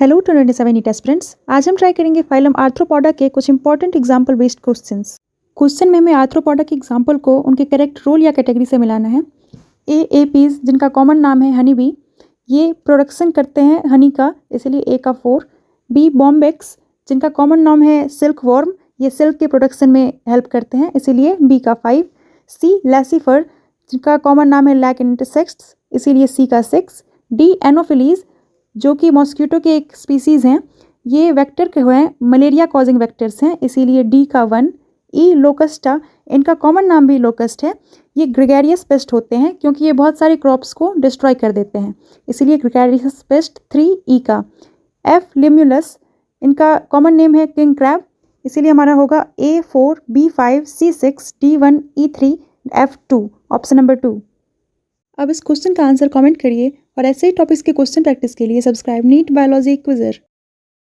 Hello to 27 NEET aspirants. आज हम try करेंगे फाइलम आर्थ्रोपोडा के कुछ important example based questions. Question में हमें आर्थ्रोपोडा के एग्जाम्पल को उनके करेक्ट रोल या कैटेगरी से मिलाना है। एपीज जिनका कॉमन नाम है हनी बी, ये प्रोडक्शन करते हैं हनी का, इसलिए ए का 4। बी बॉम्बेक्स जिनका कॉमन नाम है सिल्क वॉर्म, ये सिल्क के प्रोडक्शन में हेल्प करते हैं, इसीलिए बी का 5। सी लैसीफर जिनका कॉमन नाम है लैक इंसेक्ट्स, इसीलिए सी का 6। डी एनोफिलीज जो कि मॉस्किटो के एक स्पीसीज़ हैं, ये वेक्टर के हुए हैं, मलेरिया कॉजिंग वेक्टर्स हैं, इसीलिए डी का 1। ई लोकस्टा, इनका कॉमन नाम भी लोकस्ट है, ये ग्रेगेरियस पेस्ट होते हैं क्योंकि ये बहुत सारे क्रॉप्स को डिस्ट्रॉय कर देते हैं, इसीलिए ग्रेगेरियस पेस्ट 3 ई का। एफ लिम्युलस, इनका कॉमन नेम है किंग क्रैब, इसीलिए हमारा होगा A4 B5 C6 D1 E3 F2, option number 2। अब इस क्वेश्चन का आंसर कमेंट करिए और ऐसे ही टॉपिक्स के क्वेश्चन प्रैक्टिस के लिए सब्सक्राइब नीट बायोलॉजी क्विज़र।